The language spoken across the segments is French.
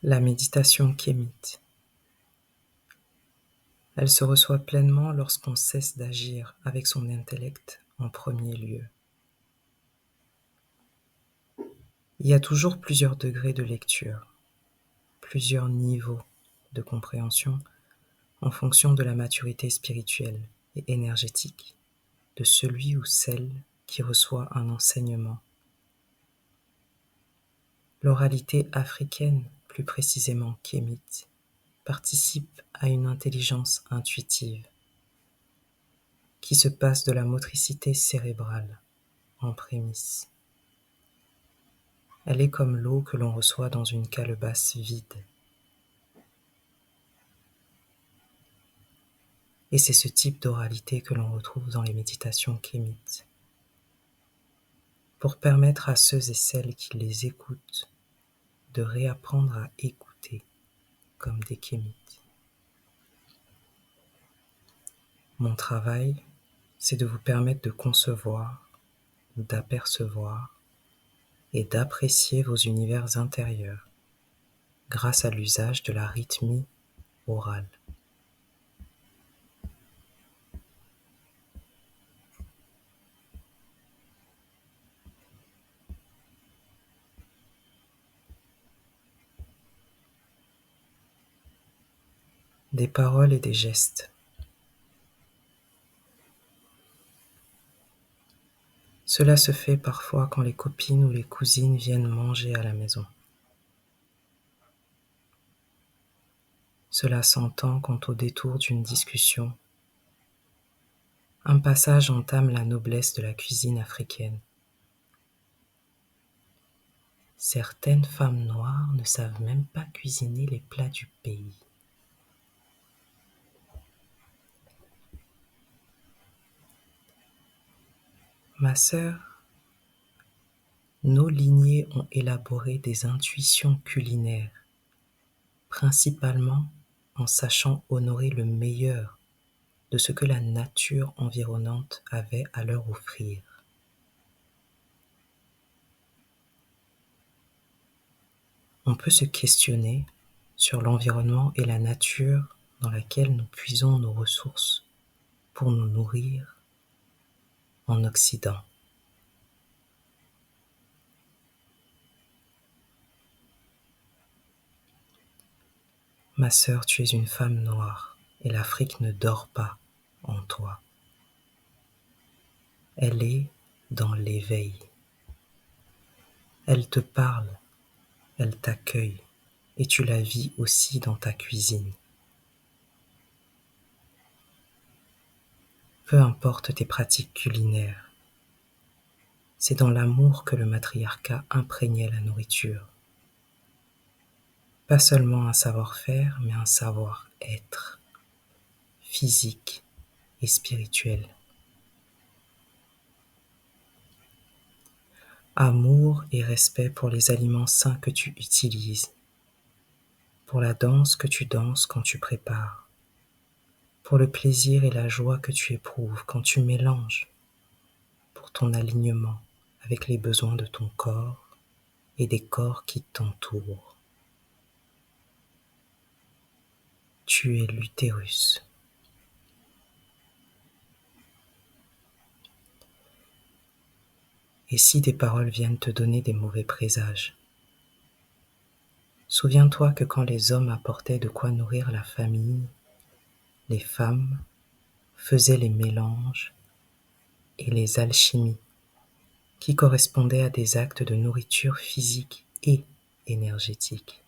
La méditation kémite. Elle se reçoit pleinement lorsqu'on cesse d'agir avec son intellect en premier lieu. Il y a toujours plusieurs degrés de lecture, plusieurs niveaux de compréhension en fonction de la maturité spirituelle et énergétique de celui ou celle qui reçoit un enseignement. L'oralité africaine, plus précisément kémite, participe à une intelligence intuitive qui se passe de la motricité cérébrale en prémisse. Elle est comme l'eau que l'on reçoit dans une calebasse vide. Et c'est ce type d'oralité que l'on retrouve dans les méditations kémites. Pour permettre à ceux et celles qui les écoutent de réapprendre à écouter comme des kémites. Mon travail, c'est de vous permettre de concevoir, d'apercevoir et d'apprécier vos univers intérieurs grâce à l'usage de la rythmie orale. Des paroles et des gestes. Cela se fait parfois quand les copines ou les cousines viennent manger à la maison. Cela s'entend quand au détour d'une discussion, un passage entame la noblesse de la cuisine africaine. Certaines femmes noires ne savent même pas cuisiner les plats du pays. Ma sœur, nos lignées ont élaboré des intuitions culinaires, principalement en sachant honorer le meilleur de ce que la nature environnante avait à leur offrir. On peut se questionner sur l'environnement et la nature dans laquelle nous puisons nos ressources pour nous nourrir en Occident. Ma sœur, tu es une femme noire et l'Afrique ne dort pas en toi. Elle est dans l'éveil. Elle te parle, elle t'accueille et tu la vis aussi dans ta cuisine. Peu importe tes pratiques culinaires, c'est dans l'amour que le matriarcat imprégnait la nourriture. Pas seulement un savoir-faire, mais un savoir-être, physique et spirituel. Amour et respect pour les aliments sains que tu utilises, pour la danse que tu danses quand tu prépares, pour le plaisir et la joie que tu éprouves quand tu mélanges, pour ton alignement avec les besoins de ton corps et des corps qui t'entourent. Tu es l'utérus. Et si des paroles viennent te donner des mauvais présages, souviens-toi que quand les hommes apportaient de quoi nourrir la famille, les femmes faisaient les mélanges et les alchimies qui correspondaient à des actes de nourriture physique et énergétique.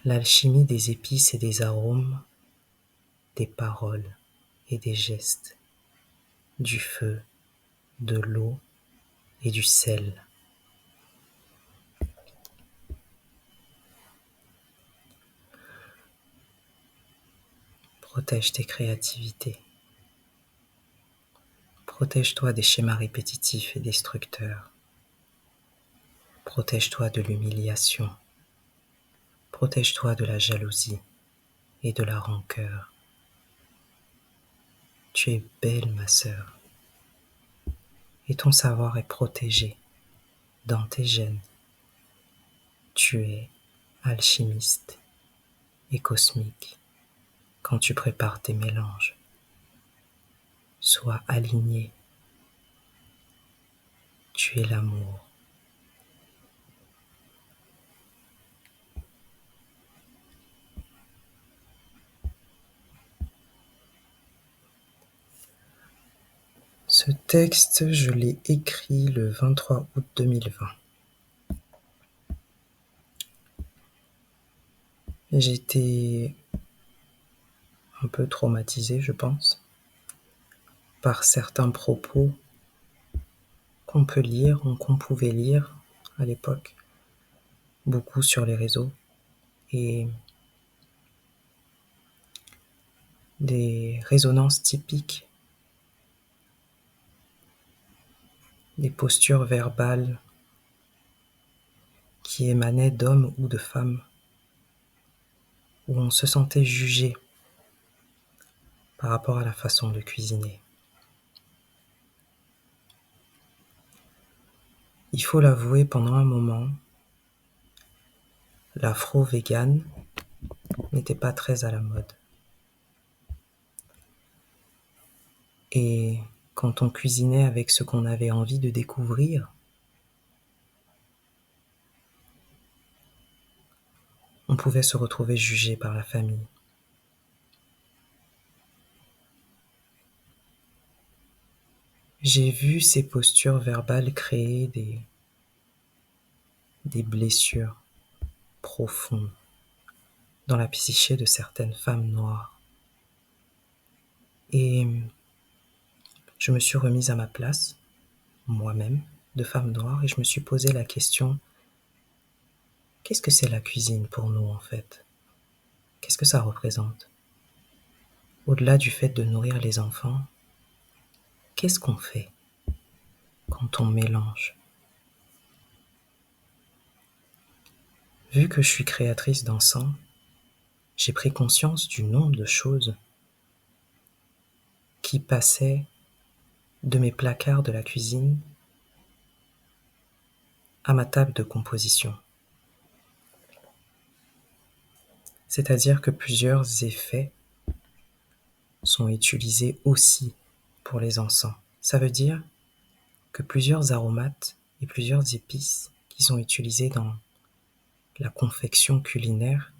L'alchimie des épices et des arômes, des paroles et des gestes, du feu, de l'eau et du sel. Protège tes créativités. Protège-toi des schémas répétitifs et destructeurs. Protège-toi de l'humiliation. Protège-toi de la jalousie et de la rancœur. Tu es belle, ma sœur, et ton savoir est protégé dans tes gènes. Tu es alchimiste et cosmique quand tu prépares tes mélanges. Sois aligné. Tu es l'amour. Ce texte, je l'ai écrit le 23 août 2020. J'étais un peu traumatisé, je pense, par certains propos qu'on peut lire, ou qu'on pouvait lire à l'époque, beaucoup sur les réseaux, et des résonances typiques, des postures verbales qui émanaient d'hommes ou de femmes, où on se sentait jugé par rapport à la façon de cuisiner. Il faut l'avouer, pendant un moment, l'afro-vegan n'était pas très à la mode. Et quand on cuisinait avec ce qu'on avait envie de découvrir, on pouvait se retrouver jugé par la famille. J'ai vu ces postures verbales créer des blessures profondes dans la psyché de certaines femmes noires. Et je me suis remise à ma place, moi-même, de femme noire, et je me suis posé la question: qu'est-ce que c'est la cuisine pour nous en fait? Qu'est-ce que ça représente? Au-delà du fait de nourrir les enfants, qu'est-ce qu'on fait quand on mélange? Vu que je suis créatrice d'encens, j'ai pris conscience du nombre de choses qui passaient de mes placards de la cuisine à ma table de composition. C'est-à-dire que plusieurs effets sont utilisés aussi pour les encens. Ça veut dire que plusieurs aromates et plusieurs épices qui sont utilisés dans la confection culinaire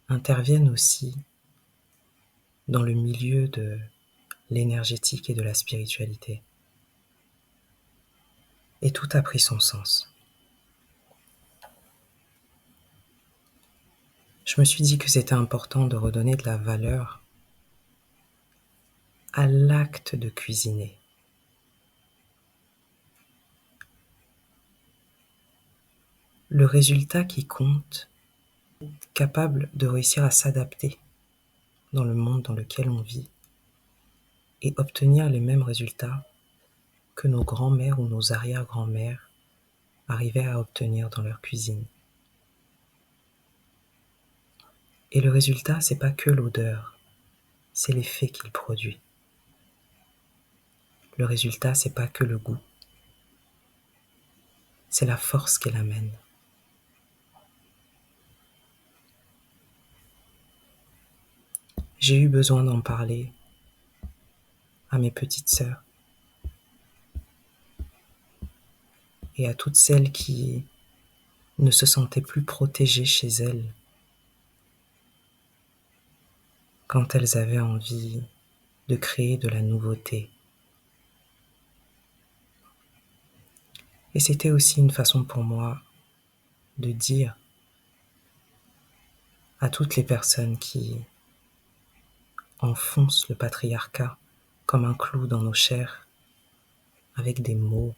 interviennent aussi dans le milieu de l'énergétique et de la spiritualité. Et tout a pris son sens. Je me suis dit que c'était important de redonner de la valeur à l'acte de cuisiner. Le résultat qui compte, capable de réussir à s'adapter dans le monde dans lequel on vit et obtenir les mêmes résultats que nos grands-mères ou nos arrière-grands-mères arrivaient à obtenir dans leur cuisine. Et le résultat, c'est pas que l'odeur, c'est l'effet qu'il produit. Le résultat, c'est pas que le goût, c'est la force qu'elle amène. J'ai eu besoin d'en parler à mes petites sœurs et à toutes celles qui ne se sentaient plus protégées chez elles quand elles avaient envie de créer de la nouveauté. Et c'était aussi une façon pour moi de dire à toutes les personnes qui enfoncent le patriarcat comme un clou dans nos chairs avec des mots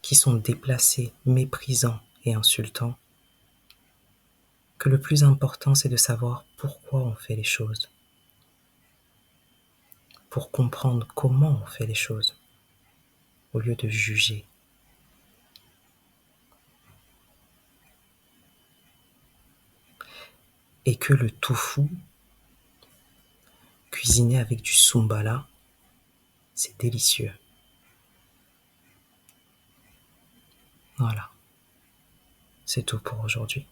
qui sont déplacés, méprisants et insultants, que le plus important c'est de savoir pourquoi on fait les choses, pour comprendre comment on fait les choses, au lieu de juger. Et que le tofu, cuisiné avec du sumbala, c'est délicieux. Voilà. C'est tout pour aujourd'hui.